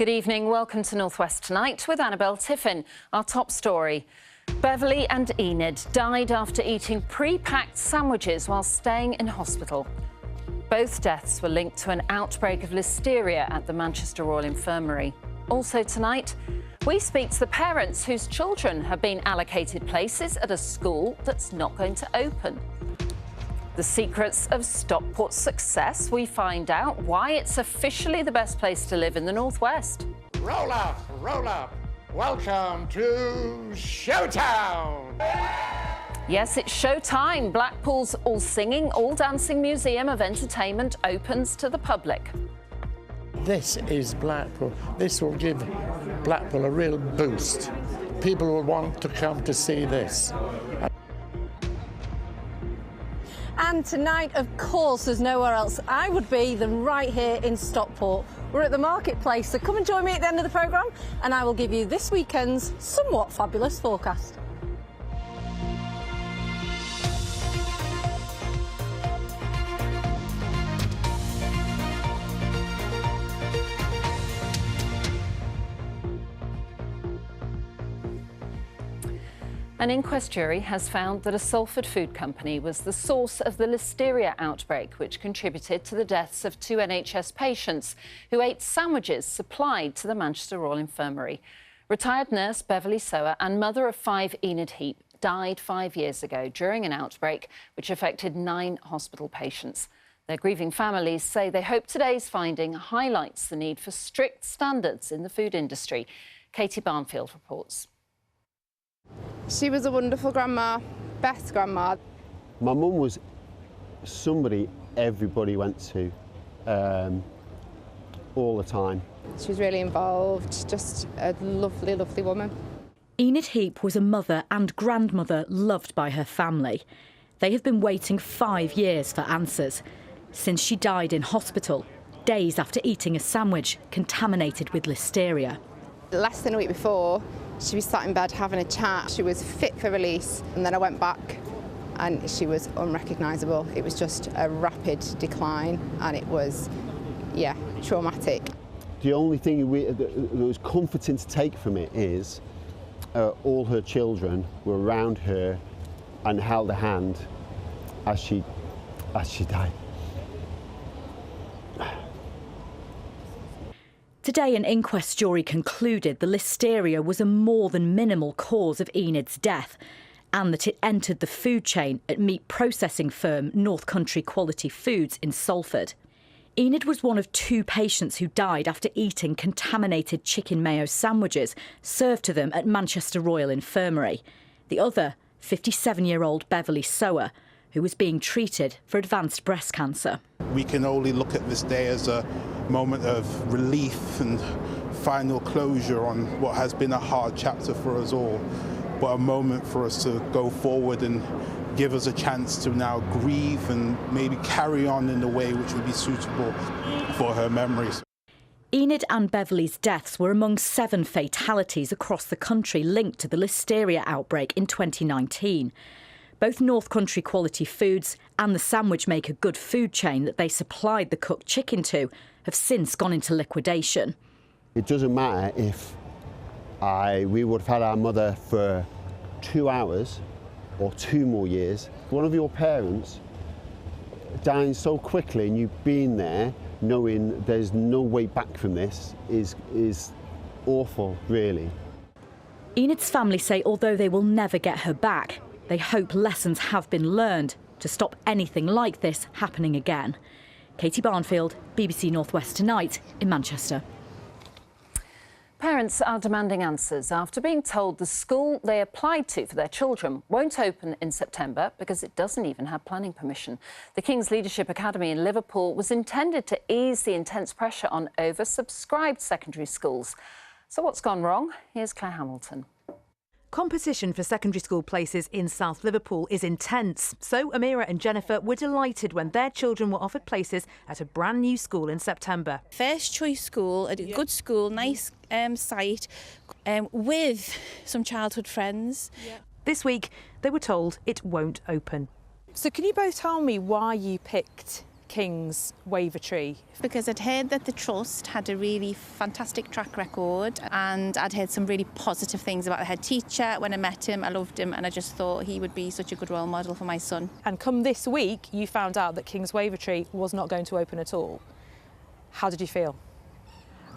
Good evening. Welcome to North West Tonight with Annabelle Tiffin. Our top story. Beverly and Enid died after eating pre-packed sandwiches while staying in hospital. Both deaths were linked to an outbreak of listeria at the Manchester Royal Infirmary. Also tonight, we speak to the parents whose children have been allocated places at a school that's not going to open. The secrets of Stockport's success. We find out why it's officially the best place to live in the North West. Roll up, roll up. Welcome to Showtown! Yes, it's showtime. Blackpool's all singing, all dancing museum of entertainment opens to the public. This is Blackpool. This will give Blackpool a real boost. People will want to come to see this. And tonight, of course, there's nowhere else I would be than right here in Stockport. We're at the marketplace, so come and join me at the end of the programme and I will give you this weekend's somewhat fabulous forecast. An inquest jury has found that a Salford food company was the source of the listeria outbreak, which contributed to the deaths of 2 NHS patients who ate sandwiches supplied to the Manchester Royal Infirmary. Retired nurse Beverly Sower and mother of 5 Enid Heap died 5 years ago during an outbreak which affected 9 hospital patients. Their grieving families say they hope today's finding highlights the need for strict standards in the food industry. Katie Barnfield reports. She was a wonderful grandma, best grandma. My mum was somebody everybody went to all the time. She was really involved, just a lovely, lovely woman. Enid Heap was a mother and grandmother loved by her family. They have been waiting 5 years for answers, since she died in hospital, days after eating a sandwich contaminated with listeria. Less than a week before, she was sat in bed having a chat. She was fit for release, and then I went back and she was unrecognisable. It was just a rapid decline and it was, yeah, traumatic. The only thing that was comforting to take from it is all her children were around her and held her hand as she died. Today, an inquest jury concluded the listeria was a more than minimal cause of Enid's death and that it entered the food chain at meat processing firm North Country Quality Foods in Salford. Enid was one of 2 patients who died after eating contaminated chicken mayo sandwiches served to them at Manchester Royal Infirmary. The other, 57-year-old Beverly Sower, who was being treated for advanced breast cancer. We can only look at this day as a moment of relief and final closure on what has been a hard chapter for us all, but a moment for us to go forward and give us a chance to now grieve and maybe carry on in a way which would be suitable for her memories. Enid and Beverly's deaths were among 7 fatalities across the country linked to the listeria outbreak in 2019. Both North Country Quality Foods and the sandwich maker Good Food chain that they supplied the cooked chicken to have since gone into liquidation. It doesn't matter if we would have had our mother for 2 hours or 2 more years. One of your parents dying so quickly and you've been there knowing there's no way back from this is awful, really. Enid's family say although they will never get her back, they hope lessons have been learned to stop anything like this happening again. Katie Barnfield, BBC North West Tonight in Manchester. Parents are demanding answers after being told the school they applied to for their children won't open in September because it doesn't even have planning permission. The King's Leadership Academy in Liverpool was intended to ease the intense pressure on oversubscribed secondary schools. So what's gone wrong? Here's Claire Hamilton. Competition for secondary school places in South Liverpool is intense, so Amira and Jennifer were delighted when their children were offered places at a brand new school in September. First choice school, a good school, nice site, with some childhood friends. This week, they were told it won't open. So can you both tell me why you picked King's Wavertree? Because I'd heard that the Trust had a really fantastic track record, and I'd heard some really positive things about the head teacher. When I met him, I loved him, and I just thought he would be such a good role model for my son. And come this week, you found out that King's Wavertree was not going to open at all. How did you feel?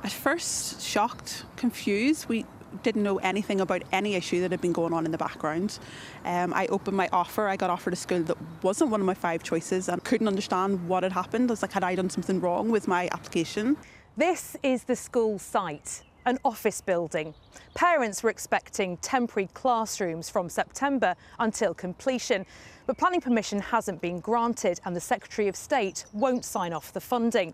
At first, shocked, confused. We didn't know anything about any issue that had been going on in the background. I opened my offer. I got offered a school that wasn't one of my 5 choices and couldn't understand what had happened. I was like, had I done something wrong with my application? This is the school site, an office building. Parents were expecting temporary classrooms from September until completion, but planning permission hasn't been granted and the Secretary of State won't sign off the funding.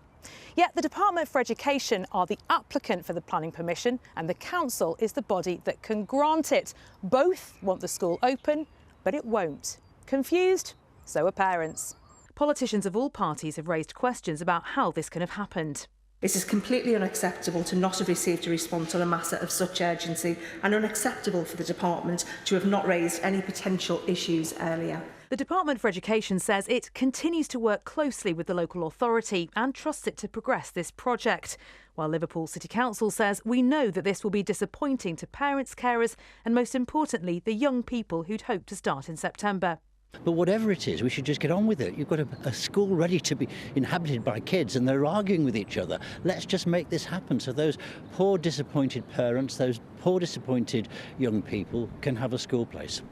Yet the Department for Education are the applicant for the planning permission and the council is the body that can grant it. Both want the school open, but it won't. Confused? So are parents. Politicians of all parties have raised questions about how this can have happened. It is completely unacceptable to not have received a response on a matter of such urgency and unacceptable for the department to have not raised any potential issues earlier. The Department for Education says it continues to work closely with the local authority and trusts it to progress this project. While Liverpool City Council says we know that this will be disappointing to parents, carers and most importantly the young people who'd hoped to start in September. But whatever it is, we should just get on with it. You've got a school ready to be inhabited by kids and they're arguing with each other. Let's just make this happen so those poor disappointed parents, those poor disappointed young people can have a school place.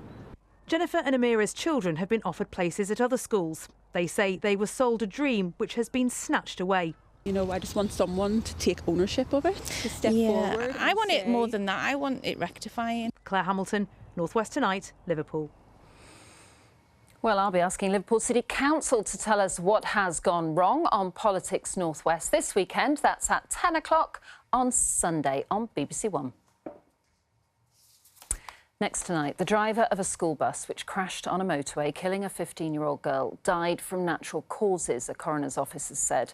Jennifer and Amira's children have been offered places at other schools. They say they were sold a dream which has been snatched away. You know, I just want someone to take ownership of it, to step forward. I want it more than that. I want it rectifying. Claire Hamilton, North West Tonight, Liverpool. Well, I'll be asking Liverpool City Council to tell us what has gone wrong on Politics North West this weekend. That's at 10 o'clock on Sunday on BBC One. Next tonight, the driver of a school bus which crashed on a motorway, killing a 15-year-old girl, died from natural causes, a coroner's officer said.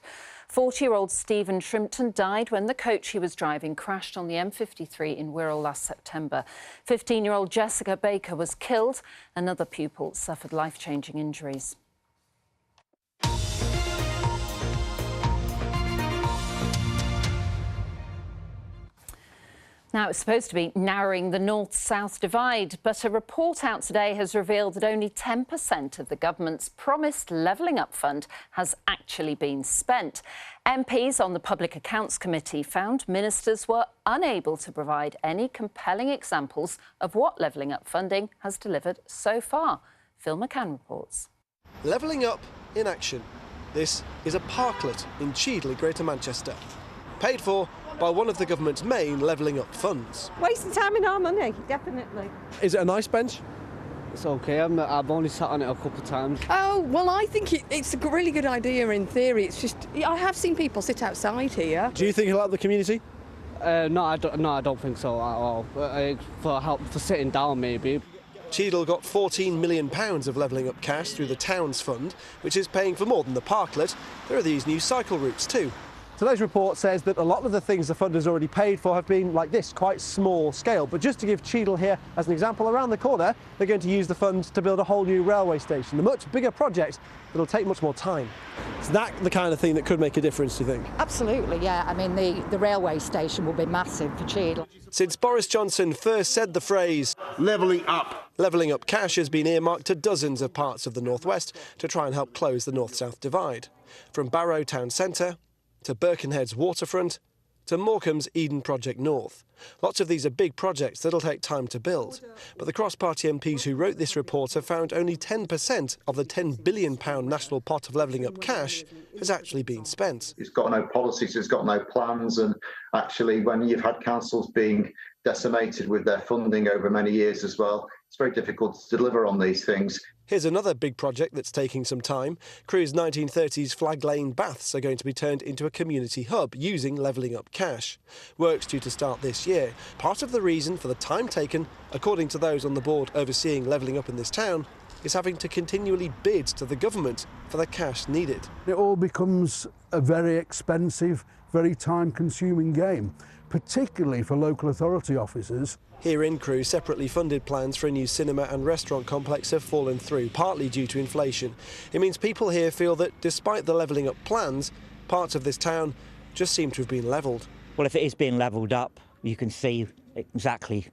40-year-old Stephen Shrimpton died when the coach he was driving crashed on the M53 in Wirral last September. 15-year-old Jessica Baker was killed. Another pupil suffered life-changing injuries. Now, it's supposed to be narrowing the north-south divide, but a report out today has revealed that only 10% of the government's promised levelling up fund has actually been spent. MPs on the Public Accounts Committee found ministers were unable to provide any compelling examples of what levelling up funding has delivered so far. Phil McCann reports. Levelling up in action. This is a parklet in Cheadle, Greater Manchester, paid for by one of the government's main levelling up funds. Wasting time in our money, definitely. Is it a nice bench? It's okay, I've only sat on it a couple of times. Oh, well, I think it's a really good idea in theory. It's just, I have seen people sit outside here. Do you think it'll help the community? No, I don't think so at all. For help, for sitting down maybe. Cheadle got £14 million of levelling up cash through the Towns Fund, which is paying for more than the parklet. There are these new cycle routes too. Today's report says that a lot of the things the fund has already paid for have been like this, quite small scale. But just to give Cheadle here as an example, around the corner, they're going to use the funds to build a whole new railway station, a much bigger project that'll take much more time. Is that the kind of thing that could make a difference, do you think? Absolutely, yeah. I mean, the railway station will be massive for Cheadle. Since Boris Johnson first said the phrase levelling up cash has been earmarked to dozens of parts of the North West to try and help close the north-south divide. From Barrow Town Centre to Birkenhead's waterfront, to Morecambe's Eden Project North. Lots of these are big projects that'll take time to build. But the cross-party MPs who wrote this report have found only 10% of the £10 billion national pot of levelling up cash has actually been spent. It's got no policies, it's got no plans, and actually when you've had councils being decimated with their funding over many years as well, it's very difficult to deliver on these things. Here's another big project that's taking some time. Crewe's 1930s Flag Lane baths are going to be turned into a community hub using levelling up cash. Work's due to start this year. Part of the reason for the time taken, according to those on the board overseeing levelling up in this town, is having to continually bid to the government for the cash needed. It all becomes a very expensive, very time-consuming game. particularly for local authority officers. Here in Crewe, separately funded plans for a new cinema and restaurant complex have fallen through, partly due to inflation. It means people here feel that despite the levelling up plans, parts of this town just seem to have been levelled. Well, if it is being levelled up, you can see exactly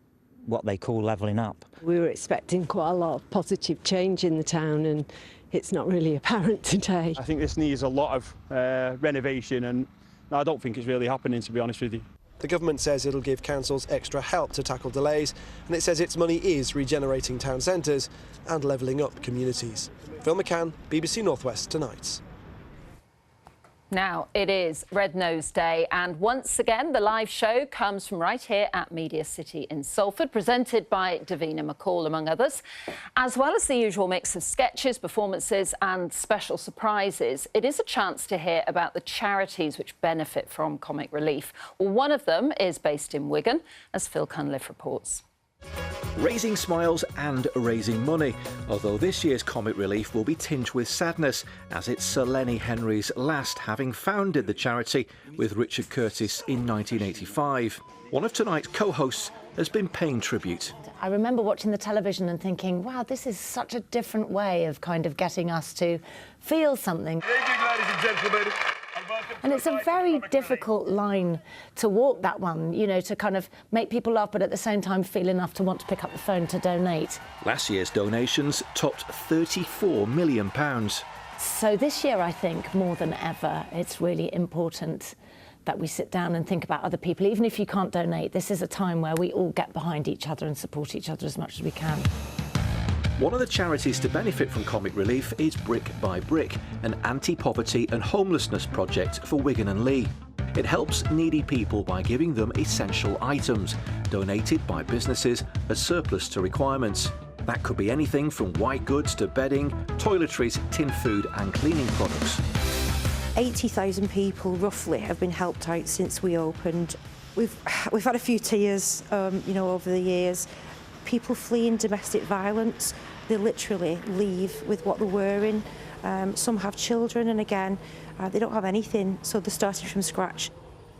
what they call levelling up. We were expecting quite a lot of positive change in the town, and it's not really apparent today. I think this needs a lot of renovation, and I don't think it's really happening, to be honest with you. The government says it'll give councils extra help to tackle delays, and it says its money is regenerating town centres and levelling up communities. Phil McCann, BBC North West Tonight. Now, it is Red Nose Day, and once again, the live show comes from right here at Media City in Salford, presented by Davina McCall, among others. As well as the usual mix of sketches, performances and special surprises, it is a chance to hear about the charities which benefit from comic relief. Well, one of them is based in Wigan, as Phil Cunliffe reports. Raising smiles and raising money, although this year's comic relief will be tinged with sadness, as it's Sir Lenny Henry's last, having founded the charity with Richard Curtis in 1985. One of tonight's co-hosts has been paying tribute. I remember watching the television and thinking, wow, this is such a different way of kind of getting us to feel something. Good evening, ladies and gentlemen. And it's a very difficult line to walk, that one, you know, to kind of make people laugh, but at the same time feel enough to want to pick up the phone to donate. Last year's donations topped £34 million. So this year, I think, more than ever, it's really important that we sit down and think about other people. Even if you can't donate, this is a time where we all get behind each other and support each other as much as we can. One of the charities to benefit from comic relief is Brick by Brick, an anti-poverty and homelessness project for Wigan and Lee. It helps needy people by giving them essential items, donated by businesses as surplus to requirements. That could be anything from white goods to bedding, toiletries, tin food and cleaning products. 80,000 people roughly have been helped out since we opened. We've had a few tears, you know, over the years. People fleeing domestic violence, they literally leave with what they're wearing. Some have children, and again, they don't have anything, so they're starting from scratch.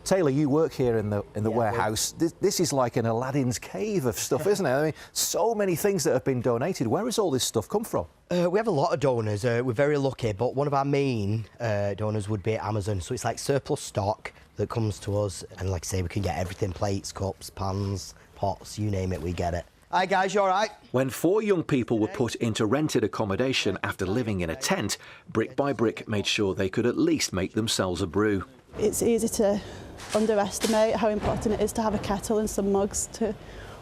Taylor, you work here in the warehouse. This is like an Aladdin's cave of stuff, isn't it? I mean, so many things that have been donated. Where has all this stuff come from? We have a lot of donors. We're very lucky, but one of our main donors would be Amazon. So it's like surplus stock that comes to us, and like I say, we can get everything: plates, cups, pans, pots, you name it, we get it. Hi guys, you all right? When 4 young people were put into rented accommodation after living in a tent, Brick by Brick made sure they could at least make themselves a brew. It's easy to underestimate how important it is to have a kettle and some mugs to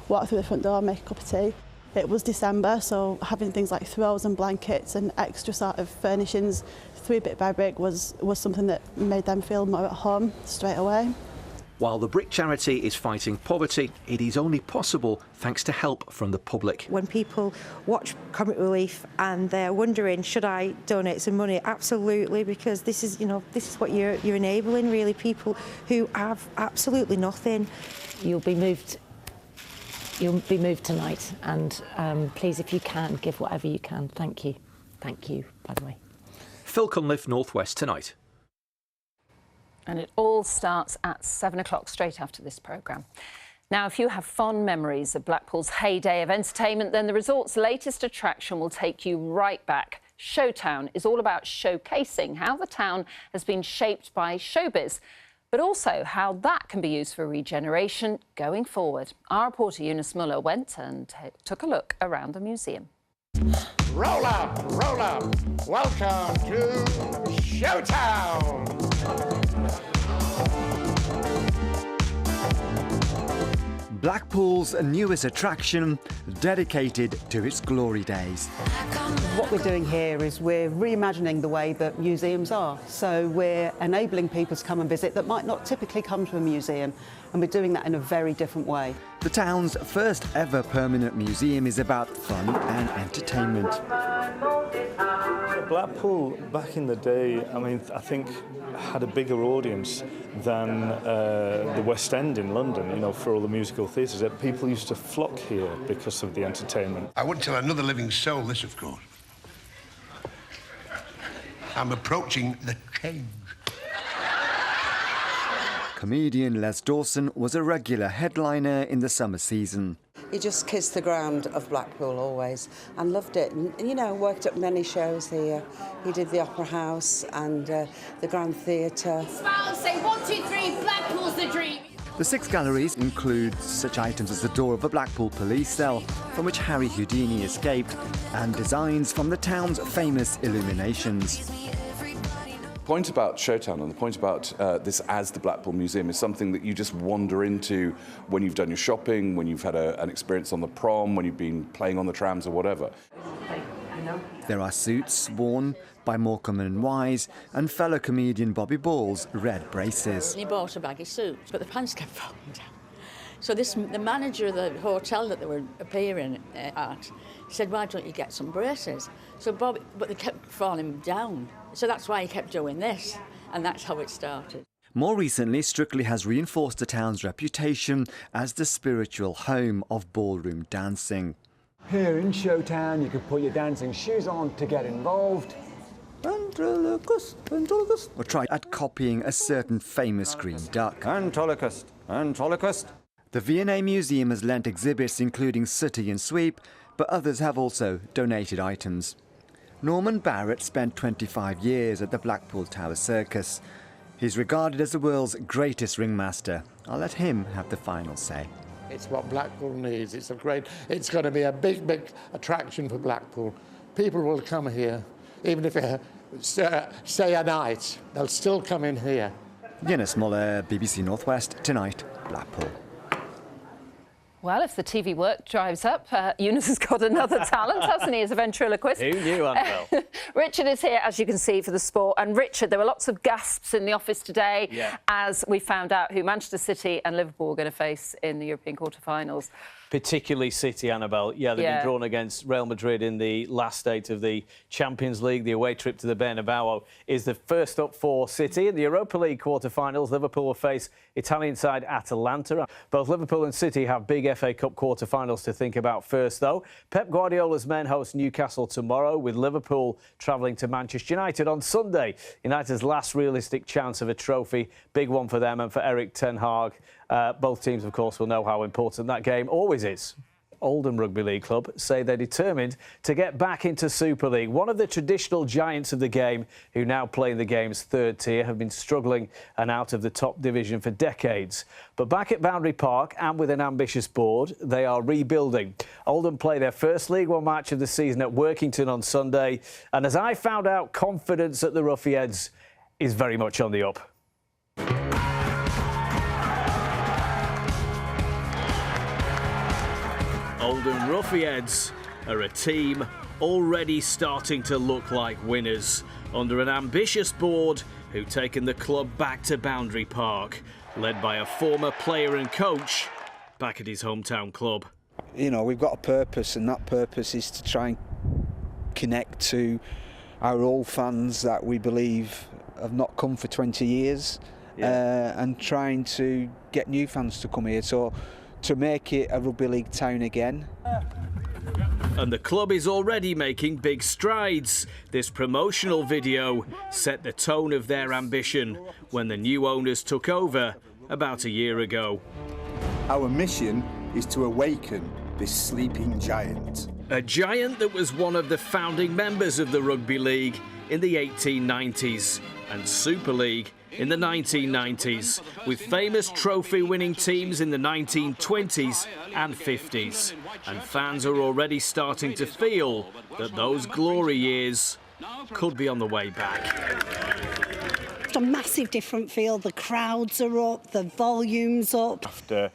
walk through the front door and make a cup of tea. It was December, so having things like throws and blankets and extra sort of furnishings through Brick by Brick was something that made them feel more at home straight away. While the Brick charity is fighting poverty, it is only possible thanks to help from the public. When people watch Comic Relief and they're wondering, should I donate some money? Absolutely, because this is, you know, this is what you're enabling, really, people who have absolutely nothing. You'll be moved tonight, and please, if you can, give whatever you can. Thank you. Thank you, by the way. Phil Cunliffe, North West Tonight. And it all starts at 7 o'clock, straight after this programme. Now, if you have fond memories of Blackpool's heyday of entertainment, then the resort's latest attraction will take you right back. Showtown is all about showcasing how the town has been shaped by showbiz, but also how that can be used for regeneration going forward. Our reporter Eunice Muller went and took a look around the museum. Roll up, roll up. Welcome to Showtown. Blackpool's newest attraction, dedicated to its glory days. What we're doing here is we're reimagining the way that museums are. So we're enabling people to come and visit that might not typically come to a museum, and we're doing that in a very different way. The town's first ever permanent museum is about fun and entertainment. Blackpool, back in the day, I mean, I think had a bigger audience than the West End in London, you know, for all the musical theatres. People used to flock here because of the entertainment. I wouldn't tell another living soul this, of course. I'm approaching the change. Comedian Les Dawson was a regular headliner in the summer season. He just kissed the ground of Blackpool always and loved it. And, you know, worked up many shows here. He did the Opera House and the Grand Theatre. Smile and say 1, 2, 3, Blackpool's the dream. The 6 galleries include such items as the door of a Blackpool police cell, from which Harry Houdini escaped, and designs from the town's famous illuminations. The point about Showtown and the point about this as the Blackpool Museum is something that you just wander into when you've done your shopping, when you've had an experience on the prom, when you've been playing on the trams or whatever. There are suits worn by Morecambe and Wise and fellow comedian Bobby Ball's red braces. He bought a baggy suit, but the pants kept falling down. So the manager of the hotel that they were appearing at said, why don't you get some braces? So Bobby, but they kept falling down. So that's why he kept doing this, and that's how it started. More recently, Strictly has reinforced the town's reputation as the spiritual home of ballroom dancing. Here in Showtown, you can put your dancing shoes on to get involved. Ventriloquist, ventriloquist. Or try at copying a certain famous green duck. Ventriloquist, ventriloquist. The V&A Museum has lent exhibits including Sooty and Sweep, but others have also donated items. Norman Barrett spent 25 years at the Blackpool Tower Circus. He's regarded as the world's greatest ringmaster. I'll let him have the final say. It's what Blackpool needs. It's going to be a big, big attraction for Blackpool. People will come here, even if they stay a night, they'll still come in here. Yenna Smoller, BBC Northwest, Tonight, Blackpool. Well, if the TV work drives up, Eunice has got another talent, hasn't he, as a ventriloquist? Who knew, Annabelle? Richard is here, as you can see, for the sport. And Richard, there were lots of gasps in the office today as we found out who Manchester City and Liverpool are going to face in the European quarter-finals. Particularly City, Annabelle. Yeah, they've been drawn against Real Madrid in the last stage of the Champions League. The away trip to the Bernabeu is the first up for City. In the Europa League quarter-finals, Liverpool will face Italian side Atalanta. Both Liverpool and City have big FA Cup quarter-finals to think about first, though. Pep Guardiola's men host Newcastle tomorrow, with Liverpool travelling to Manchester United on Sunday. United's last realistic chance of a trophy. Big one for them and for Eric Ten Hag. Both teams, of course, will know how important that game always is. Oldham Rugby League Club say they're determined to get back into Super League. One of the traditional giants of the game, who now play in the game's third tier, have been struggling and out of the top division for decades. But back at Boundary Park and with an ambitious board, they are rebuilding. Oldham play their first League One match of the season at Workington on Sunday. And as I found out, confidence at the Ruffians is very much on the up. Oldham Ruffians are a team already starting to look like winners under an ambitious board who've taken the club back to Boundary Park, led by a former player and coach back at his hometown club. You know, we've got a purpose, and that purpose is to try and connect to our old fans that we believe have not come for 20 years, and trying to get new fans to come here. So to make it a rugby league town again. And the club is already making big strides. This promotional video set the tone of their ambition when the new owners took over about a year ago. Our mission is to awaken this sleeping giant. A giant that was one of the founding members of the Rugby League in the 1890s and Super League in the 1990s, with famous trophy-winning teams in the 1920s and 50s. And fans are already starting to feel that those glory years could be on the way back. It's a massive different feel. The crowds are up, the volume's up. After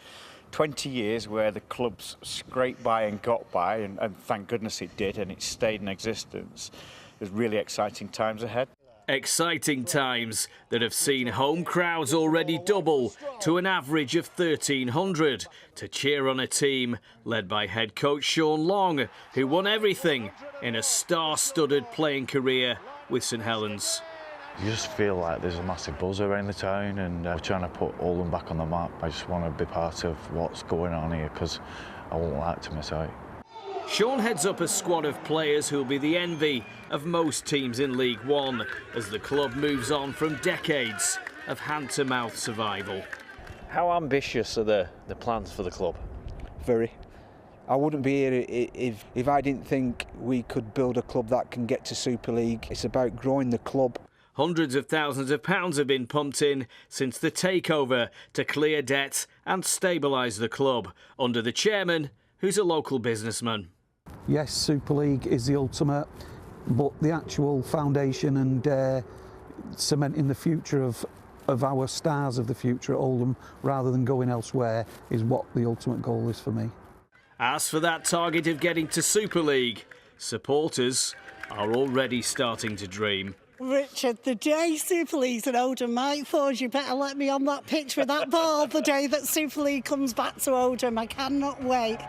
20 years where the club's scraped by and got by, and thank goodness it did, and it stayed in existence, there's really exciting times ahead. Exciting times that have seen home crowds already double to an average of 1,300 to cheer on a team led by head coach Sean Long, who won everything in a star-studded playing career with St Helens. You just feel like there's a massive buzz around the town, and we're trying to put Oldham back on the map. I just want to be part of what's going on here because I won't like to miss out. Sean heads up a squad of players who'll be the envy of most teams in League One as the club moves on from decades of hand-to-mouth survival. How ambitious are the plans for the club? Very. I wouldn't be here if I didn't think we could build a club that can get to Super League. It's about growing the club. Hundreds of thousands of pounds have been pumped in since the takeover to clear debts and stabilise the club, under the chairman, who's a local businessman. Yes, Super League is the ultimate, but the actual foundation and cementing the future of our stars of the future at Oldham, rather than going elsewhere, is what the ultimate goal is for me. As for that target of getting to Super League, supporters are already starting to dream. Richard, the day Super League's at Oldham, Mike Ford, you better let me on that pitch with that ball the day that Super League comes back to Oldham. I cannot wait.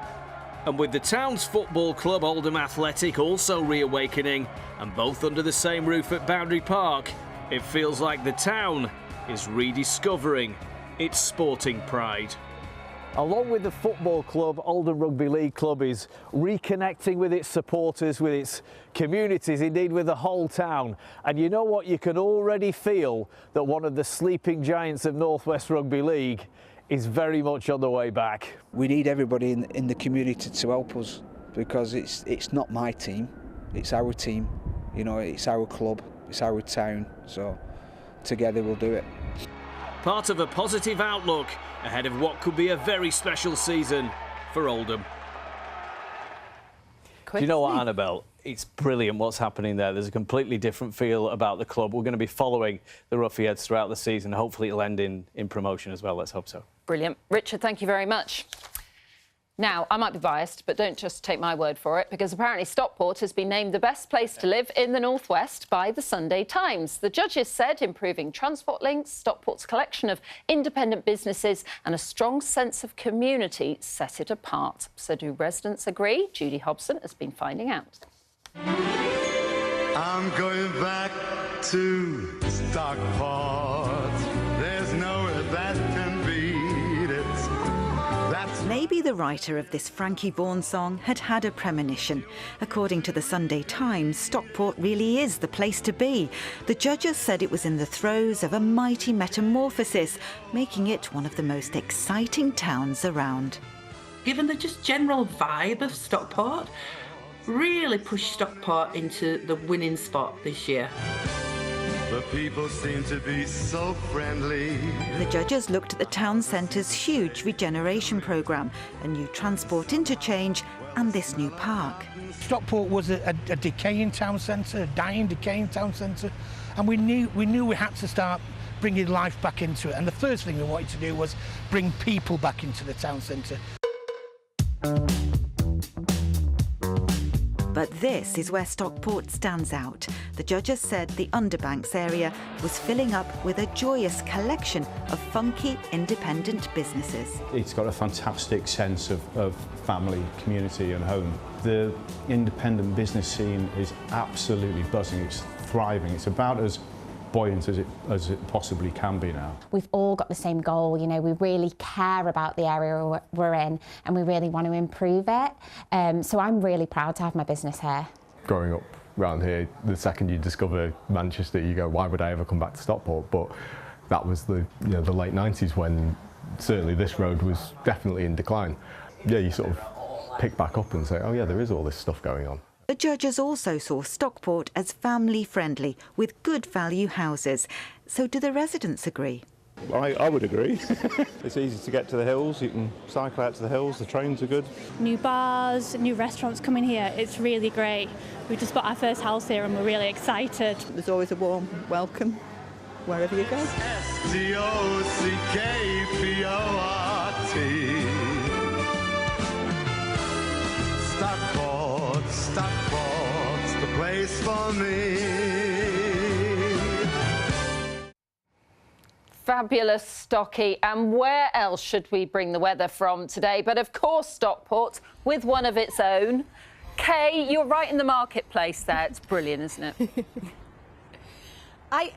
And with the town's football club, Oldham Athletic, also reawakening, and both under the same roof at Boundary Park, it feels like the town is rediscovering its sporting pride. Along with the football club, Oldham Rugby League Club is reconnecting with its supporters, with its communities, indeed with the whole town. And you know what? You can already feel that one of the sleeping giants of North West Rugby League is very much on the way back. We need everybody in the community to help us, because it's not my team, it's our team. You know, it's our club, it's our town. So together we'll do it. Part of a positive outlook ahead of what could be a very special season for Oldham. Do you know what, Annabelle? It's brilliant what's happening there. There's a completely different feel about the club. We're going to be following the Roughheads throughout the season. Hopefully it'll end in promotion as well. Let's hope so. Brilliant. Richard, thank you very much. Now, I might be biased, but don't just take my word for it, because apparently Stockport has been named the best place to live in the North West by the Sunday Times. The judges said improving transport links, Stockport's collection of independent businesses and a strong sense of community set it apart. So do residents agree? Judy Hobson has been finding out. I'm going back to Stockport. There's nowhere that can beat it. Maybe the writer of this Frankie Vaughan song had a premonition. According to the Sunday Times, Stockport really is the place to be. The judges said it was in the throes of a mighty metamorphosis, making it one of the most exciting towns around. Given the just general vibe of Stockport, really pushed Stockport into the winning spot this year. The people seem to be so friendly. The judges looked at the town centre's huge regeneration programme, a new transport interchange and this new park. Stockport was a decaying town centre, a dying, decaying town centre, and we knew we had to start bringing life back into it. And the first thing we wanted to do was bring people back into the town centre. But this is where Stockport stands out. The judges said the Underbanks area was filling up with a joyous collection of funky, independent businesses. It's got a fantastic sense of family, community and home. The independent business scene is absolutely buzzing. It's thriving. It's about as buoyant as it possibly can be now. We've all got the same goal, you know, we really care about the area we're in and we really want to improve it. So I'm really proud to have my business here. Growing up around here, the second you discover Manchester, you go, why would I ever come back to Stockport? But that was the late 90s when certainly this road was definitely in decline. Yeah, you sort of pick back up and say, oh yeah, there is all this stuff going on. The judges also saw Stockport as family-friendly, with good value houses. So do the residents agree? I would agree. It's easy to get to the hills, you can cycle out to the hills, the trains are good. New bars, new restaurants coming here, it's really great. We just bought our first house here and we're really excited. There's always a warm welcome wherever you go. Stockport's the place for me. Fabulous, Stocky. And where else should we bring the weather from today? But of course, Stockport, with one of its own. Kay, you're right in the marketplace there. It's brilliant, isn't it? I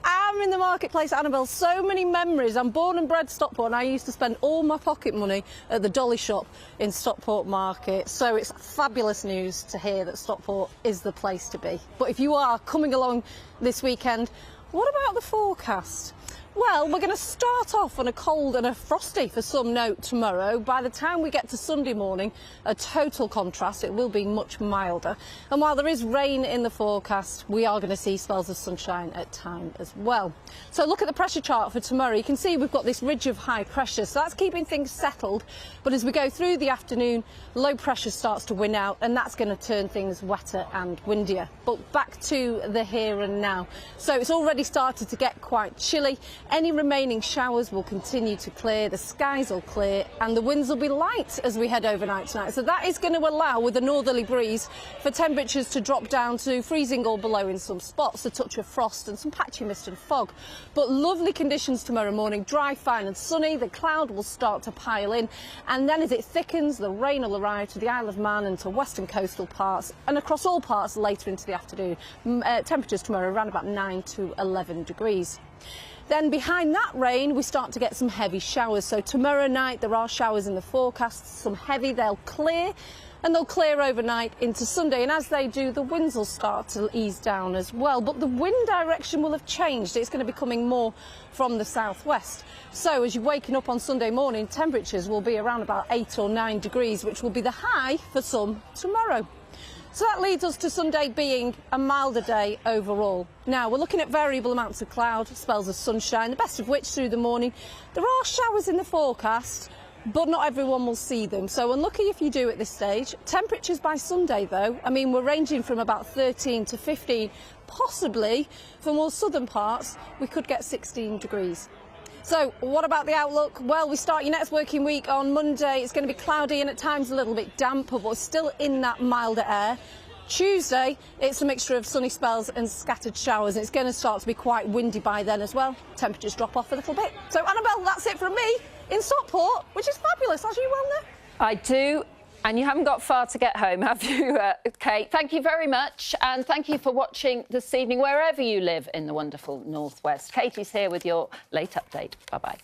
am in the marketplace, Annabelle. So many memories. I'm born and bred Stockport and I used to spend all my pocket money at the dolly shop in Stockport Market. So it's fabulous news to hear that Stockport is the place to be. But if you are coming along this weekend, what about the forecast? Well, we're going to start off on a cold and a frosty for some note tomorrow. By the time we get to Sunday morning, a total contrast. It will be much milder. And while there is rain in the forecast, we are going to see spells of sunshine at time as well. So look at the pressure chart for tomorrow. You can see we've got this ridge of high pressure, so that's keeping things settled. But as we go through the afternoon, low pressure starts to win out, and that's going to turn things wetter and windier. But back to the here and now. So it's already started to get quite chilly. Any remaining showers will continue to clear, the skies will clear, and the winds will be light as we head overnight tonight. So that is going to allow, with a northerly breeze, for temperatures to drop down to freezing or below in some spots, a touch of frost and some patchy mist and fog. But lovely conditions tomorrow morning, dry, fine and sunny. The cloud will start to pile in, and then as it thickens, the rain will arrive to the Isle of Man and to western coastal parts, and across all parts later into the afternoon. Temperatures tomorrow around about 9 to 11 degrees. Then behind that rain, we start to get some heavy showers. So tomorrow night, there are showers in the forecast, some heavy, they'll clear, and they'll clear overnight into Sunday. And as they do, the winds will start to ease down as well. But the wind direction will have changed. It's going to be coming more from the southwest. So as you're waking up on Sunday morning, temperatures will be around about 8 or 9 degrees, which will be the high for some tomorrow. So that leads us to Sunday being a milder day overall. Now, we're looking at variable amounts of cloud, spells of sunshine, the best of which through the morning. There are showers in the forecast, but not everyone will see them. So unlucky if you do at this stage. Temperatures by Sunday, though, I mean, we're ranging from about 13 to 15, possibly for more southern parts, we could get 16 degrees. So what about the outlook? Well, we start your next working week on Monday. It's going to be cloudy and at times a little bit damp, but we're still in that milder air. Tuesday, it's a mixture of sunny spells and scattered showers. It's going to start to be quite windy by then as well. Temperatures drop off a little bit. So, Annabelle, that's it from me in Stockport, which is fabulous, as you well know. I do. And you haven't got far to get home, have you, Kate? Thank you very much, and thank you for watching this evening, wherever you live in the wonderful North West. Katie's here with your late update. Bye-bye.